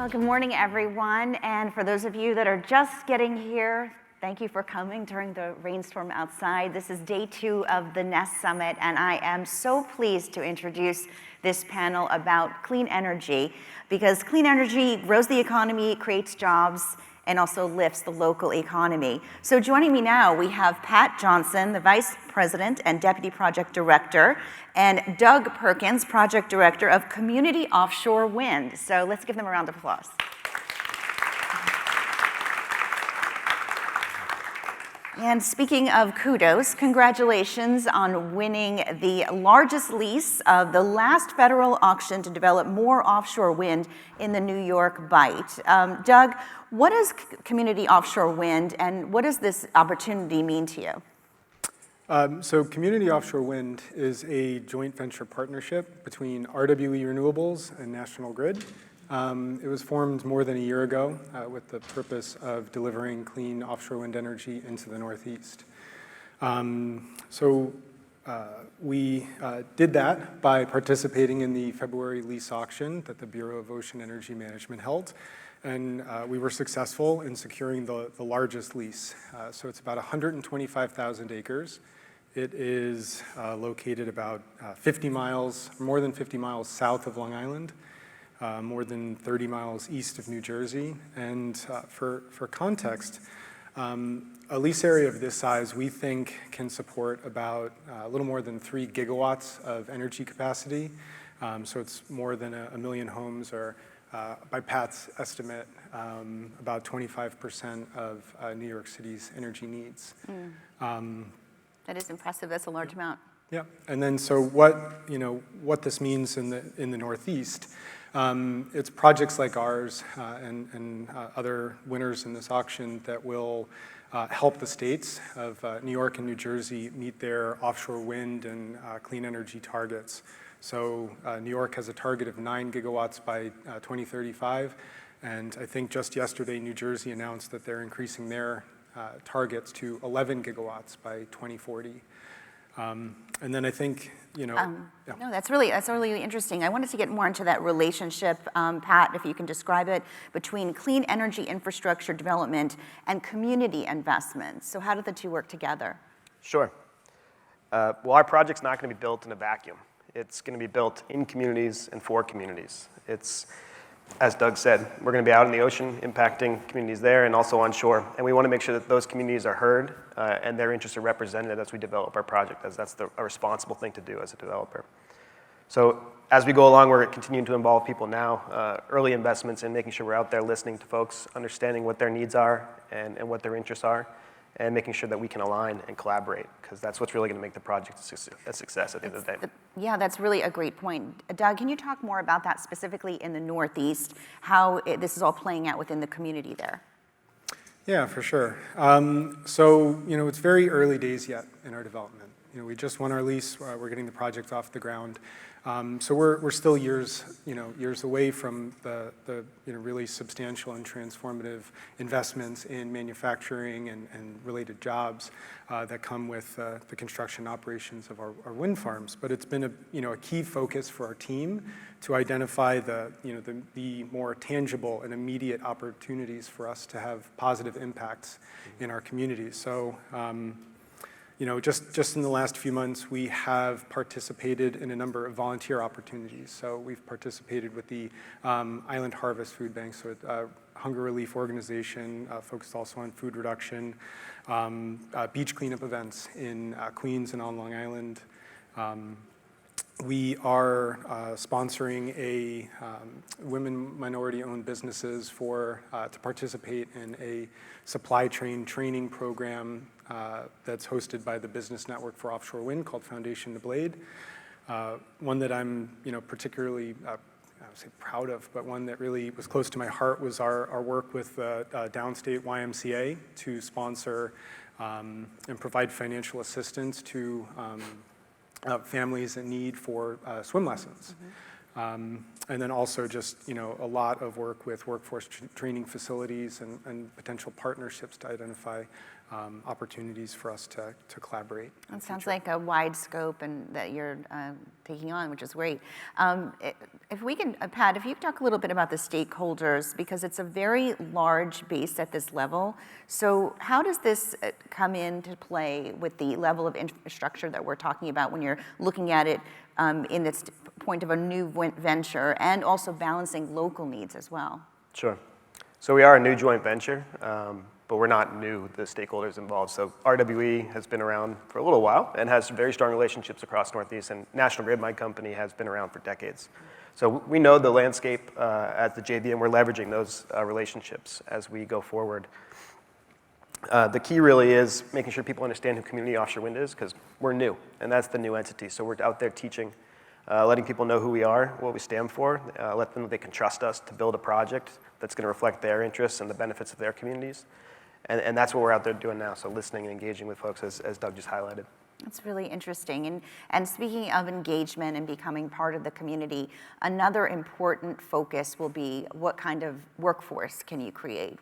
Well, good morning, everyone. And for those of you that are just getting here, thank you for coming during the rainstorm outside. This is day 2 of the Nest Summit, and I am so pleased to introduce this panel about clean energy, because clean energy grows the economy, creates jobs, and also lifts the local economy. So joining me now, we have Pat Johnson, the Vice President and Deputy Project Director, and Doug Perkins, Project Director of Community Offshore Wind. So let's give them a round of applause. And speaking of kudos, congratulations on winning the largest lease of the last federal auction to develop more offshore wind in the New York Bight. Doug, what is Community Offshore Wind, and what does this opportunity mean to you? So Community Offshore Wind is a joint venture partnership between RWE Renewables and National Grid. It was formed more than a year ago with the purpose of delivering clean offshore wind energy into the Northeast. We did that by participating in the February lease auction that the Bureau of Ocean Energy Management held. And we were successful in securing the largest lease. So it's about 125,000 acres. It is located about 50 miles, more than 50 miles south of Long Island. More than 30 miles east of New Jersey. And for context, a lease area of this size, we think, can support about a little more than 3 gigawatts of energy capacity. So it's more than a million homes, or by Pat's estimate, about 25% of New York City's energy needs. That is impressive. That's a large amount. Yeah, and then so what this means in the Northeast. It's projects like ours and other winners in this auction that will help the states of New York and New Jersey meet their offshore wind and clean energy targets. So New York has a target of 9 gigawatts by 2035, and I think just yesterday New Jersey announced that they're increasing their targets to 11 gigawatts by 2040. And then I think, No, that's really interesting. I wanted to get more into that relationship, Pat, if you can describe it, between clean energy infrastructure development and community investment. So how do the two work together? Sure. Well, our project's not going to be built in a vacuum. It's going to be built in communities and for communities. It's, as Doug said, we're going to be out in the ocean impacting communities there and also on shore. And we want to make sure that those communities are heard and their interests are represented as we develop our project, as that's a responsible thing to do as a developer. So as we go along, we're continuing to involve people now, early investments in making sure we're out there listening to folks, understanding what their needs are and what their interests are, and making sure that we can align and collaborate, because that's what's really going to make the project a success at the end of the day. Yeah, that's really a great point. Doug, can you talk more about that specifically in the Northeast, how this is all playing out within the community there? Yeah, for sure. So, it's very early days yet in our development. We just won our lease. We're getting the project off the ground. So we're still years away from the really substantial and transformative investments in manufacturing and related jobs that come with the construction operations of our wind farms. But it's been a key focus for our team to identify the more tangible and immediate opportunities for us to have positive impacts in our communities. So. Just in the last few months, we have participated in a number of volunteer opportunities. So we've participated with the Island Harvest Food Bank, so a hunger relief organization focused also on food reduction, beach cleanup events in Queens and on Long Island. We are sponsoring a women minority-owned businesses to participate in a supply chain training program that's hosted by the Business Network for Offshore Wind called Foundation to Blade. One that I'm particularly I would say proud of, but one that really was close to my heart was our work with the Downstate YMCA to sponsor and provide financial assistance to families in need for swim lessons. And then also just, a lot of work with workforce training facilities and potential partnerships to identify opportunities for us to collaborate. It sounds like a wide scope and that you're taking on, which is great. If we can, Pat, if you could talk a little bit about the stakeholders, because it's a very large base at this level. So how does this come into play with the level of infrastructure that we're talking about when you're looking at it in this point of a new venture and also balancing local needs as well? Sure. So we are a new joint venture, but we're not new, the stakeholders involved. So RWE has been around for a little while and has very strong relationships across Northeast, and National Grid, my company, has been around for decades. So we know the landscape at the JV, and we're leveraging those relationships as we go forward. The key really is making sure people understand who Community Offshore Wind is, because we're new, and that's the new entity. So we're out there teaching, letting people know who we are, what we stand for, let them know they can trust us to build a project that's going to reflect their interests and the benefits of their communities. And that's what we're out there doing now, so listening and engaging with folks, as Doug just highlighted. That's really interesting. And speaking of engagement and becoming part of the community, another important focus will be what kind of workforce can you create?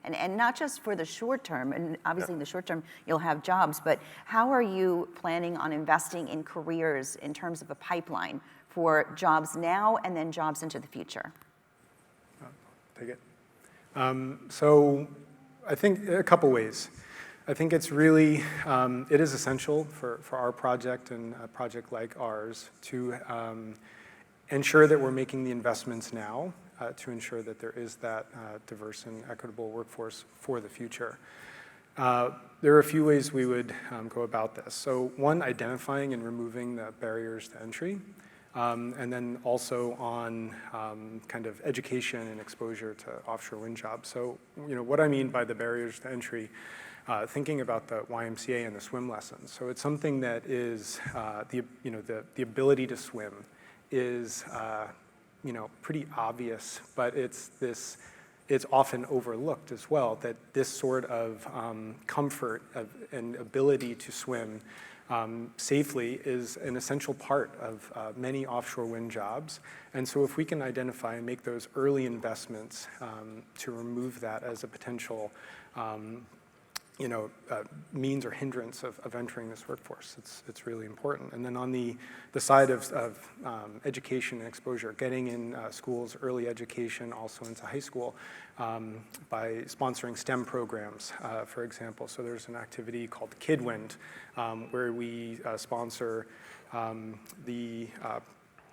And not just for the short term, and obviously in the short term you'll have jobs, but how are you planning on investing in careers in terms of a pipeline for jobs now and then jobs into the future? Take it. So I think a couple ways. I think it's really, it is essential for our project and a project like ours to ensure that we're making the investments now to ensure that there is that diverse and equitable workforce for the future. There are a few ways we would go about this. So one, identifying and removing the barriers to entry. And then also on kind of education and exposure to offshore wind jobs. So, what I mean by the barriers to entry, thinking about the YMCA and the swim lessons. So it's something that is, the ability to swim is, pretty obvious, but it's often overlooked as well, that this sort of comfort and ability to swim safely is an essential part of many offshore wind jobs. And so if we can identify and make those early investments to remove that as a potential means or hindrance of entering this workforce, it's really important. And then on the side of education and exposure, getting in schools, early education, also into high school, by sponsoring STEM programs, for example. So there's an activity called KidWind, where we sponsor the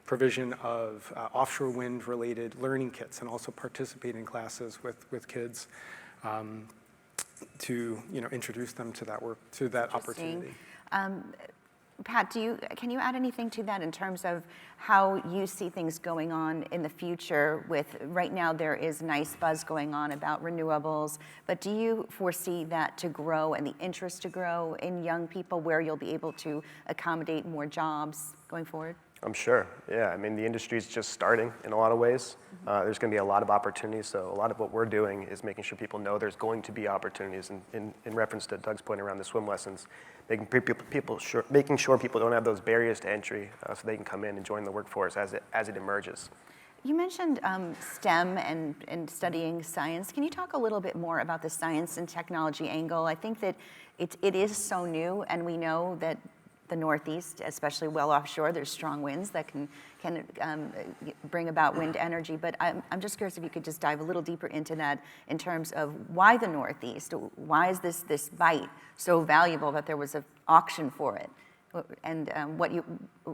provision of offshore wind related learning kits and also participate in classes with kids to introduce them to that work, to that opportunity. Pat, can you add anything to that in terms of how you see things going on in the future with, right now there is nice buzz going on about renewables, but do you foresee that to grow and the interest to grow in young people where you'll be able to accommodate more jobs going forward? I'm sure, yeah. I mean, the industry's just starting in a lot of ways. There's going to be a lot of opportunities, so a lot of what we're doing is making sure people know there's going to be opportunities in reference to Doug's point around the swim lessons, making sure people don't have those barriers to entry so they can come in and join the workforce as it emerges. You mentioned STEM and studying science. Can you talk a little bit more about the science and technology angle? I think that it is so new, and we know that the Northeast, especially well offshore, there's strong winds that can bring about wind energy. But I'm just curious if you could just dive a little deeper into that in terms of why the Northeast? Why is this Bight so valuable that there was an auction for it? And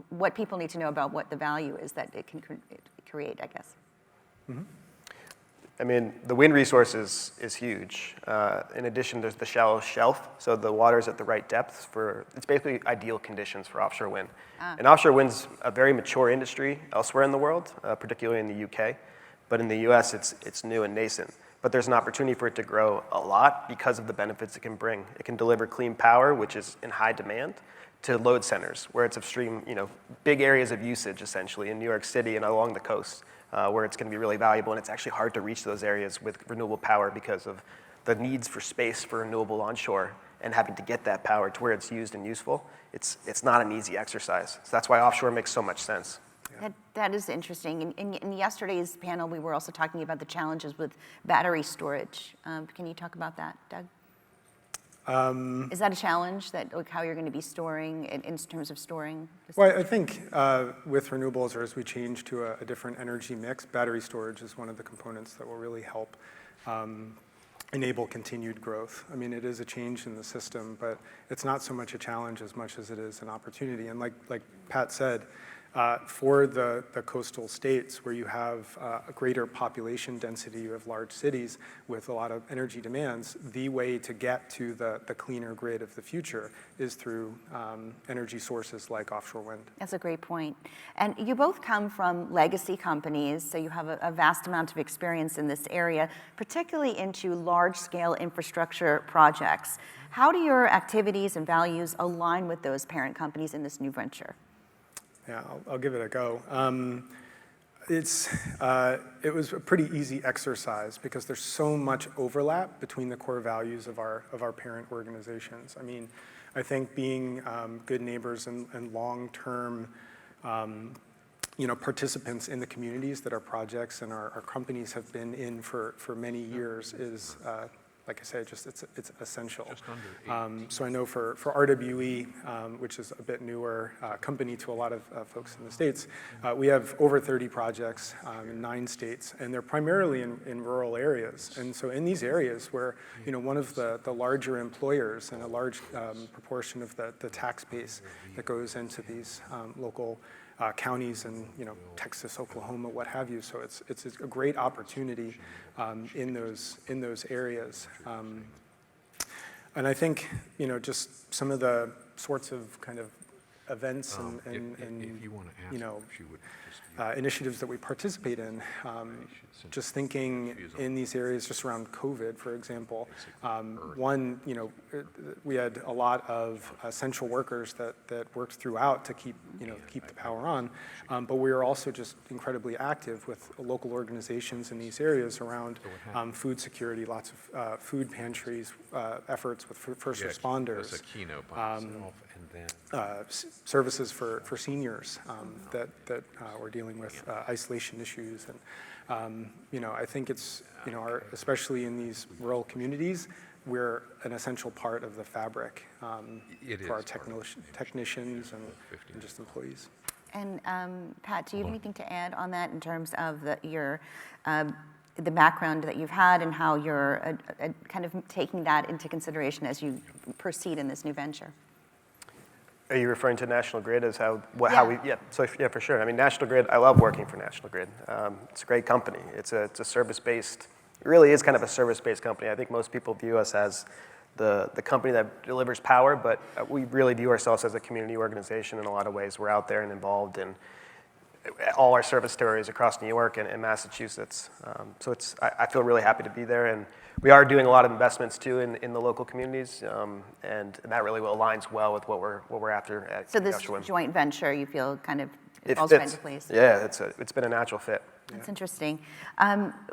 what people need to know about what the value is that it can create, I guess. Mm-hmm. I mean, the wind resource is huge. In addition, there's the shallow shelf, so the water's at the right depth it's basically ideal conditions for offshore wind. And offshore wind's a very mature industry elsewhere in the world, particularly in the UK, but in the US it's new and nascent. But there's an opportunity for it to grow a lot because of the benefits it can bring. It can deliver clean power, which is in high demand, to load centers, where it's upstream, big areas of usage essentially in New York City and along the coast. Where it's going to be really valuable, and it's actually hard to reach those areas with renewable power because of the needs for space for renewable onshore and having to get that power to where it's used and useful. It's not an easy exercise. So that's why offshore makes so much sense. Yeah. That is interesting. In yesterday's panel, we were also talking about the challenges with battery storage. Can you talk about that, Doug? Is that a challenge, that like how you're going to be storing in terms of storing? Well, I think with renewables, or as we change to a different energy mix, battery storage is one of the components that will really help enable continued growth. I mean, it is a change in the system, but it's not so much a challenge as much as it is an opportunity. And like Pat said, for the coastal states where you have a greater population density, you have large cities with a lot of energy demands, the way to get to the cleaner grid of the future is through energy sources like offshore wind. That's a great point. And you both come from legacy companies, so you have a vast amount of experience in this area, particularly into large-scale infrastructure projects. How do your activities and values align with those parent companies in this new venture? Yeah, I'll give it a go. It was a pretty easy exercise because there's so much overlap between the core values of our parent organizations. I mean, I think being good neighbors and long-term participants in the communities that our projects and our companies have been in for many years is, like I say, it's essential. So I know for RWE, which is a bit newer company to a lot of folks in the States, we have over 30 projects in 9 states, and they're primarily in rural areas. And so in these areas where, one of the larger employers and a large proportion of the tax base that goes into these local counties and Texas, Oklahoma, what have you. So it's a great opportunity in those areas. And I think just some of the sorts of kind of events and initiatives that we participate in. Just thinking in these areas, just around COVID, for example, one, we had a lot of essential workers that worked throughout to keep the power on, but we were also just incredibly active with local organizations in these areas around food security, lots of food pantries, efforts with first responders, services for seniors that we're dealing with isolation issues, and I think it's especially in these rural communities, we're an essential part of the fabric for our technicians and just employees. And Pat, do you have anything to add on that in terms of the background that you've had and how you're kind of taking that into consideration as you proceed in this new venture? Are you referring to National Grid as how we, so for sure. I mean, National Grid, I love working for National Grid. It's a great company. It's a service-based, it really is kind of a service-based company. I think most people view us as the company that delivers power, but we really view ourselves as a community organization in a lot of ways. We're out there and involved in all our service territories across New York and Massachusetts. So I feel really happy to be there, and we are doing a lot of investments too in the local communities, and that really aligns well with what we're after at So this Offshore Wind. joint venture, you feel kind of It falls fits. right into place? Yeah, it's been a natural fit. That's interesting.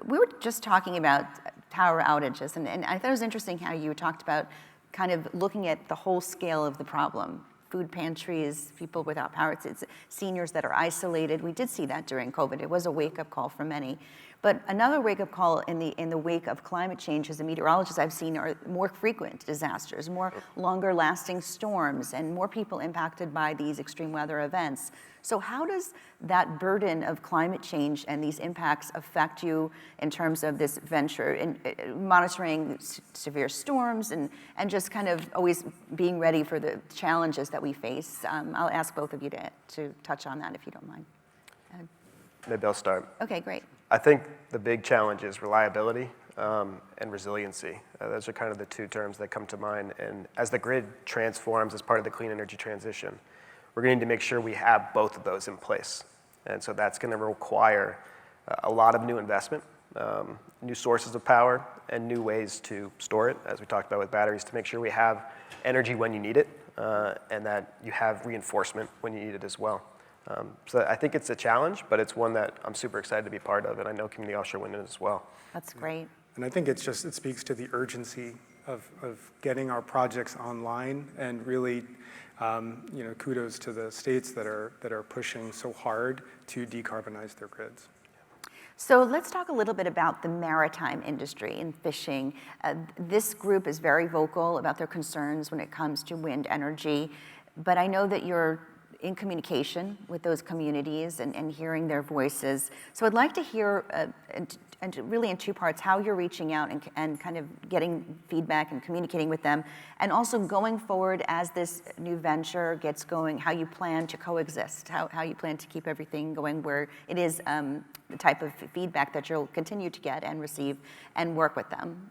We were just talking about power outages, and I thought it was interesting how you talked about kind of looking at the whole scale of the problem. Food pantries, people without power, it's seniors that are isolated. We did see that during COVID. It was a wake-up call for many. But another wake-up call in the wake of climate change, as a meteorologist I've seen, are more frequent disasters, more longer-lasting storms, and more people impacted by these extreme weather events. So how does that burden of climate change and these impacts affect you in terms of this venture, in monitoring severe storms and just kind of always being ready for the challenges that we face? I'll ask both of you to touch on that if you don't mind. Maybe I'll start. Okay, great. I think the big challenge is reliability and resiliency. Those are kind of the two terms that come to mind. And as the grid transforms as part of the clean energy transition, we're going to need to make sure we have both of those in place. And so that's going to require a lot of new investment, new sources of power, and new ways to store it, as we talked about with batteries, to make sure we have energy when you need it, and that you have reinforcement when you need it as well. So I think it's a challenge, but it's one that I'm super excited to be part of, and I know Community Offshore Wind is as well. That's great. And I think it speaks to the urgency of getting our projects online, and really, kudos to the states that are pushing so hard to decarbonize their grids. So let's talk a little bit about the maritime industry and fishing. This group is very vocal about their concerns when it comes to wind energy, but I know that you're in communication with those communities and hearing their voices. So I'd like to hear, and really in two parts, how you're reaching out and kind of getting feedback and communicating with them, and also going forward as this new venture gets going, how you plan to coexist, how you plan to keep everything going where it is the type of feedback that you'll continue to get and receive and work with them.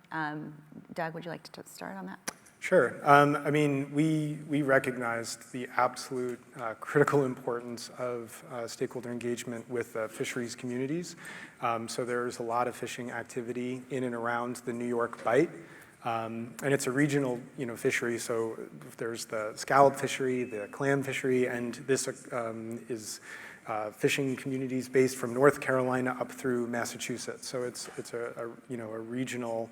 Doug, would you like to start on that? Sure. I mean, we recognized the absolute critical importance of stakeholder engagement with fisheries communities. So there's a lot of fishing activity in and around the New York Bight. And it's a regional, fishery. So there's the scallop fishery, the clam fishery, and this is fishing communities based from North Carolina up through Massachusetts. So it's a regional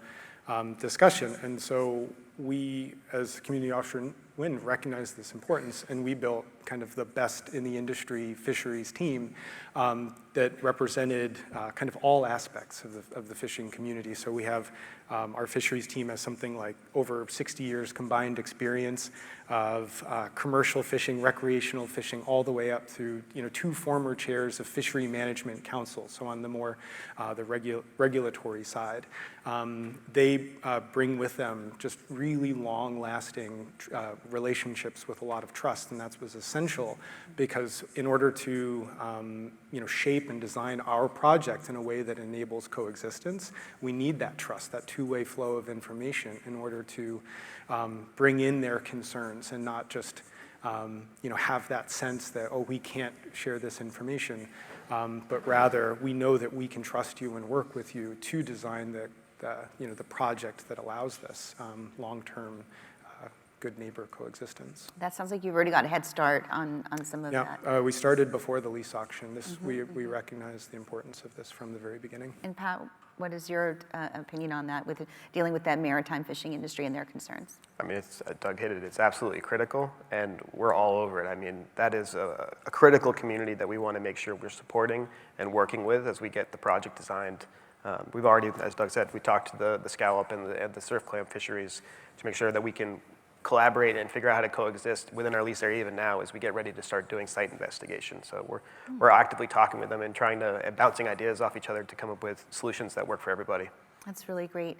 discussion. And so we, as Community Offshore Wind, recognize this importance, and we built kind of the best in the industry fisheries team that represented kind of all aspects of the fishing community. So we have our fisheries team has something like over 60 years combined experience of commercial fishing, recreational fishing, all the way up through 2 former chairs of fishery management council. So on the more the regulatory side, they bring with them just really long-lasting relationships with a lot of trust, and that was essential because in order to shape and design our project in a way that enables coexistence, we need that trust, that two-way flow of information in order to bring in their concerns and not just have that sense that, oh, we can't share this information, but rather we know that we can trust you and work with you to design the project that allows this long-term good neighbor coexistence. That sounds like you've already got a head start on some of that. Yeah, we started before the lease auction. We recognize the importance of this from the very beginning. And Pat, what is your opinion on that, with dealing with that maritime fishing industry and their concerns? I mean, Doug hit it. It's absolutely critical, and we're all over it. I mean, that is a critical community that we want to make sure we're supporting and working with as we get the project designed. We've already, as Doug said, we talked to the scallop and the surf clam fisheries to make sure that we can collaborate and figure out how to coexist within our lease area even now as we get ready to start doing site investigation. So we're actively talking with them and bouncing ideas off each other to come up with solutions that work for everybody. That's really great.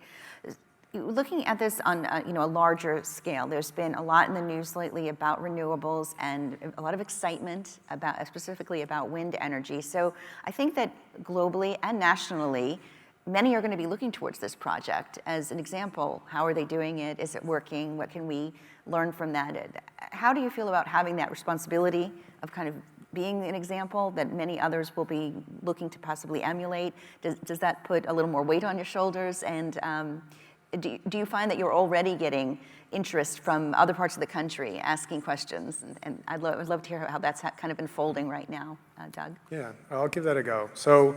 Looking at this on a larger scale, there's been a lot in the news lately about renewables and a lot of excitement specifically about wind energy. So I think that globally and nationally, many are going to be looking towards this project as an example. How are they doing it? Is it working? What can we learn from that? How do you feel about having that responsibility of kind of being an example that many others will be looking to possibly emulate? Does that put a little more weight on your shoulders? And do you find that you're already getting interest from other parts of the country asking questions? And I'd love to hear how that's kind of unfolding right now, Doug. Yeah, I'll give that a go. So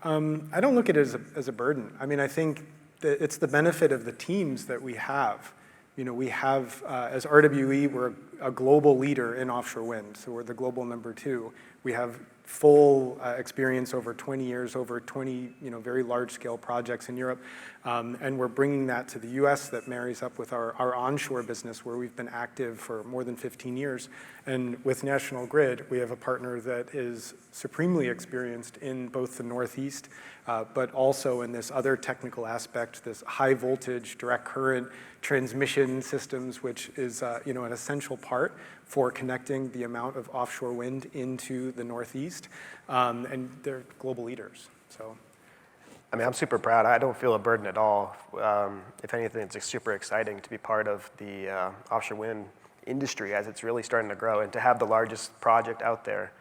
I don't look at it as a burden. I mean, I think that it's the benefit of the teams that we have. We have, as RWE, we're a global leader in offshore wind, so we're the global number 2. We have full experience over 20 years, over 20 very large-scale projects in Europe, and we're bringing that to the U.S. that marries up with our onshore business, where we've been active for more than 15 years. And with National Grid, we have a partner that is supremely experienced in both the Northeast, but also in this other technical aspect, this high-voltage direct current transmission systems, which is an essential part for connecting the amount of offshore wind into the Northeast, and they're global leaders. So, I mean, I'm super proud. I don't feel a burden at all. If anything, it's super exciting to be part of the offshore wind industry as it's really starting to grow, and to have the largest project out there.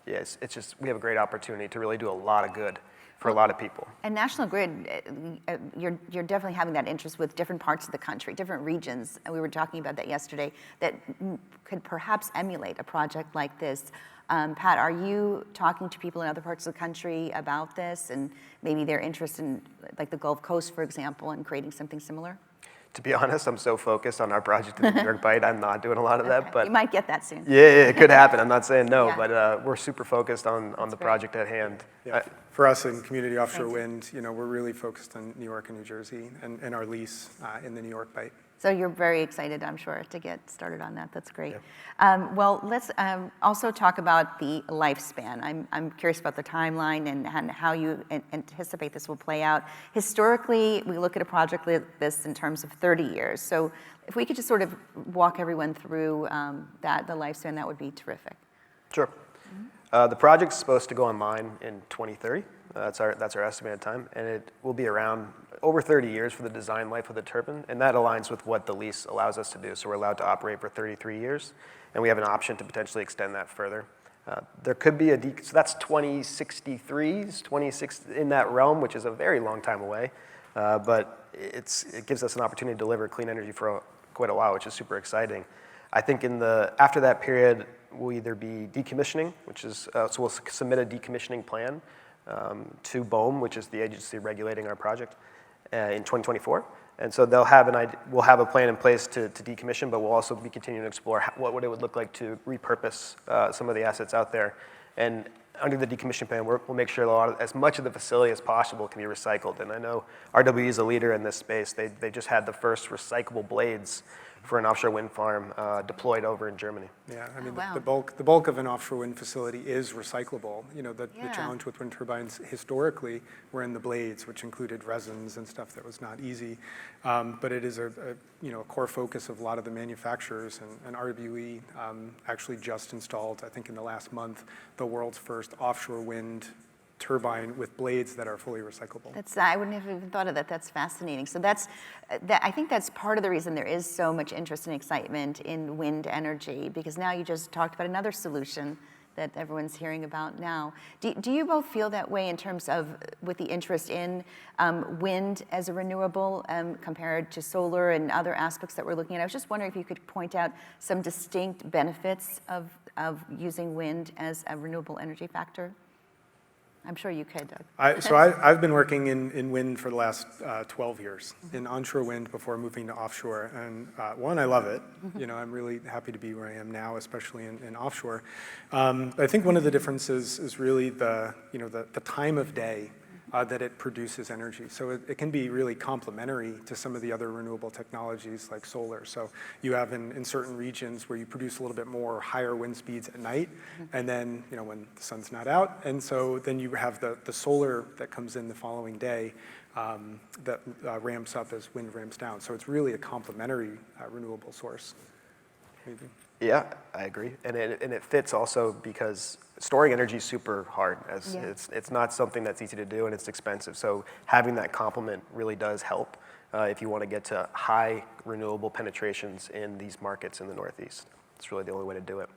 It's just, we have a great opportunity to really do a lot of good for a lot of people. And National Grid, you're definitely having that interest with different parts of the country, different regions. And we were talking about that yesterday, that could perhaps emulate a project like this. Pat, are you talking to people in other parts of the country about this and maybe their interest in, like the Gulf Coast, for example, and creating something similar? To be honest, I'm so focused on our project in the York Bight, I'm not doing a lot of that. But You might get that soon. yeah, it could happen. I'm not saying no, Yeah. but we're super focused on the great. project at hand. Yeah, for us in Community Offshore Thank you. Wind, we're really focused on New York and New Jersey and our lease in the New York Bight. So you're very excited, I'm sure, to get started on that. That's great. Well, let's also talk about the lifespan. I'm curious about the timeline and how you anticipate this will play out. Historically, we look at a project like this in terms of 30 years. So if we could just sort of walk everyone through the lifespan, that would be terrific. Sure. The project's supposed to go online in 2030. That's our estimated time, and it will be around over 30 years for the design life of the turbine, and that aligns with what the lease allows us to do. So we're allowed to operate for 33 years, and we have an option to potentially extend that further. There could be so that's 2063s, 26 in that realm, which is a very long time away, but it gives us an opportunity to deliver clean energy for quite a while, which is super exciting. I think after that period, we'll either be decommissioning, which is, so we'll submit a decommissioning plan to BOEM, which is the agency regulating our project, in 2024. And so we'll have a plan in place to decommission, but we'll also be continuing to explore what it would look like to repurpose some of the assets out there. And under the decommission plan, we'll make sure as much of the facility as possible can be recycled. And I know RWE is a leader in this space. They just had the first recyclable blades for an offshore wind farm deployed over in Germany. Yeah, I mean, wow. the bulk of an offshore wind facility is recyclable. The Yeah. challenge with wind turbines historically were in the blades, which included resins and stuff that was not easy. But it is a core focus of a lot of the manufacturers, and RWE actually just installed, I think in the last month, the world's first offshore wind turbine with blades that are fully recyclable. I wouldn't have even thought of that. That's fascinating. So I think that's part of the reason there is so much interest and excitement in wind energy, because now you just talked about another solution that everyone's hearing about now. Do you both feel that way in terms of with the interest in wind as a renewable compared to solar and other aspects that we're looking at? I was just wondering if you could point out some distinct benefits of using wind as a renewable energy factor. I'm sure you could, Doug. I've been working in wind for the last 12 years, in onshore wind before moving to offshore. And one, I love it. I'm really happy to be where I am now, especially in offshore. I think one of the differences is really the time of day that it produces energy. So it can be really complementary to some of the other renewable technologies like solar. So you have in certain regions where you produce a little bit more higher wind speeds at night, and then when the sun's not out, and so then you have the solar that comes in the following day that ramps up as wind ramps down. So it's really a complementary renewable source. Yeah, I agree, and it fits also because storing energy is super hard. It's not something that's easy to do, and it's expensive. So having that complement really does help if you want to get to high renewable penetrations in these markets in the Northeast. It's really the only way to do it.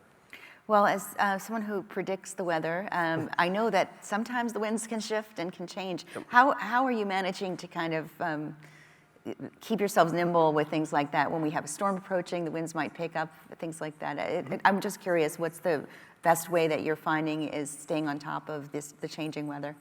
Well, as someone who predicts the weather, I know that sometimes the winds can shift and can change. Yep. How are you managing to kind of keep yourselves nimble with things like that? When we have a storm approaching, the winds might pick up, things like that. I'm just curious, what's the best way that you're finding is staying on top of the changing weather?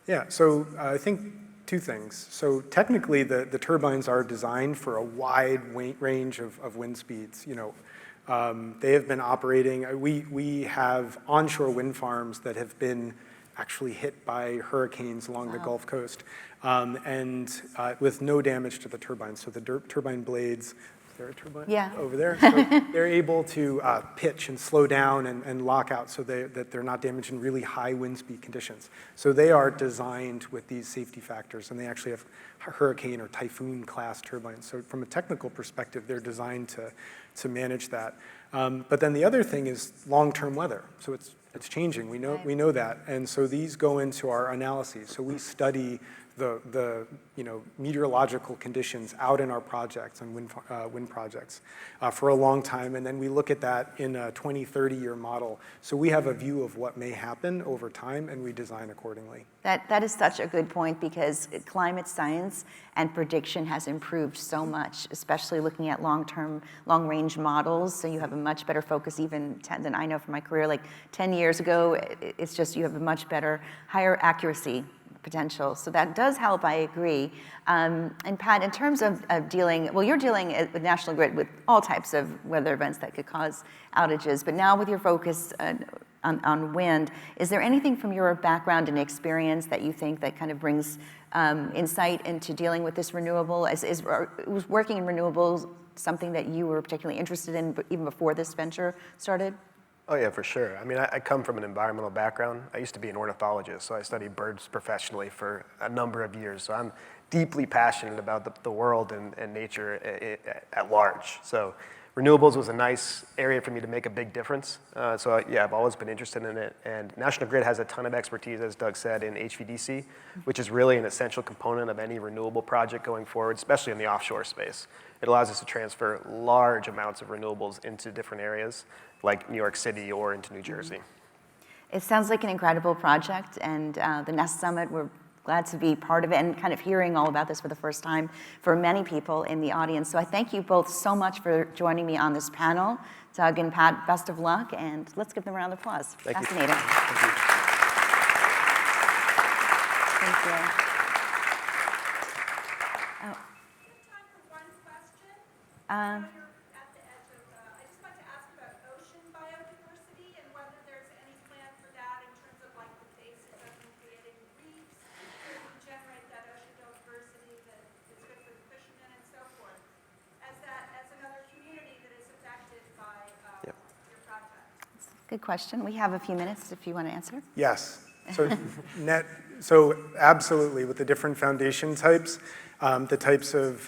Yeah, so I think two things. So technically, the turbines are designed for a wide range of wind speeds. They have been operating. We have onshore wind farms that have been actually hit by hurricanes along the Gulf Coast, and with no damage to the turbines. So the turbine blades, is there a turbine over there? So they're able to pitch and slow down and lock out so that they're not damaged in really high wind speed conditions. So they are designed with these safety factors, and they actually have hurricane or typhoon class turbines. So from a technical perspective, they're designed to manage that. But then the other thing is long-term weather. So it's changing. We know that, and so these go into our analyses. So we study the meteorological conditions out in our projects and wind projects for a long time, and then we look at that in a 20, 30-year model. So we have a view of what may happen over time, and we design accordingly. That is such a good point, because climate science and prediction has improved so much, especially looking at long-range models. So you have a much better focus even than I know from my career. Like 10 years ago, it's just you have a much better, higher accuracy potential. So that does help, I agree. And Pat, in terms of dealing, well, you're dealing with National Grid with all types of weather events that could cause outages, but now with your focus on wind, is there anything from your background and experience that you think that kind of brings insight into dealing with this renewable? Was working in renewables something that you were particularly interested in even before this venture started? Oh yeah, for sure. I mean, I come from an environmental background. I used to be an ornithologist, so I studied birds professionally for a number of years. So I'm deeply passionate about the world and nature at large. So renewables was a nice area for me to make a big difference. Yeah, I've always been interested in it. And National Grid has a ton of expertise, as Doug said, in HVDC, which is really an essential component of any renewable project going forward, especially in the offshore space. It allows us to transfer large amounts of renewables into different areas, like New York City or into New Jersey. It sounds like an incredible project, and the Nest Summit, we're glad to be part of it and kind of hearing all about this for the first time for many people in the audience. So I thank you both so much for joining me on this panel. Doug and Pat, best of luck, and let's give them a round of applause. Thank you. Fascinating. Thank you. Thank you. You're at the edge of, I just wanted to ask about ocean biodiversity and whether there's any plan for that in terms of like the basis of creating reefs to generate that ocean biodiversity that is good for the fishermen and so forth. As another community that is affected by your project. Good question. We have a few minutes if you want to answer. Yes. So absolutely, with the different foundation types, the types of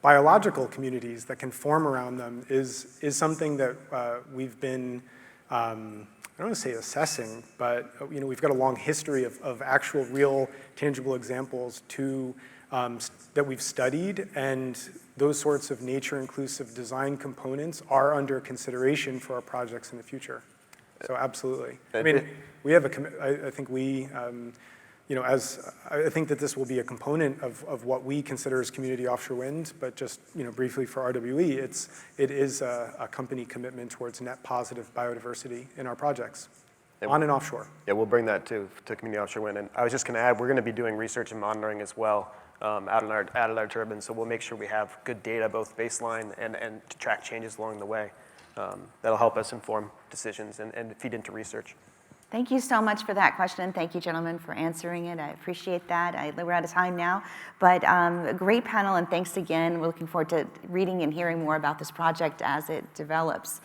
biological communities that can form around them is something that we've been, I don't want to say assessing, but we've got a long history of actual, real, tangible examples that we've studied, and those sorts of nature-inclusive design components are under consideration for our projects in the future. So absolutely. I mean, we have I think we, I think that this will be a component of what we consider as Community Offshore Wind, but just briefly for RWE, it is a company commitment towards net positive biodiversity in our projects, on and offshore. Yeah, we'll bring that to Community Offshore Wind. And I was just going to add, we're going to be doing research and monitoring as well out at our turbines, so we'll make sure we have good data, both baseline and to track changes along the way. That'll help us inform decisions and feed into research. Thank you so much for that question. Thank you, gentlemen, for answering it. I appreciate that. We're out of time now, but a great panel, and thanks again. We're looking forward to reading and hearing more about this project as it develops.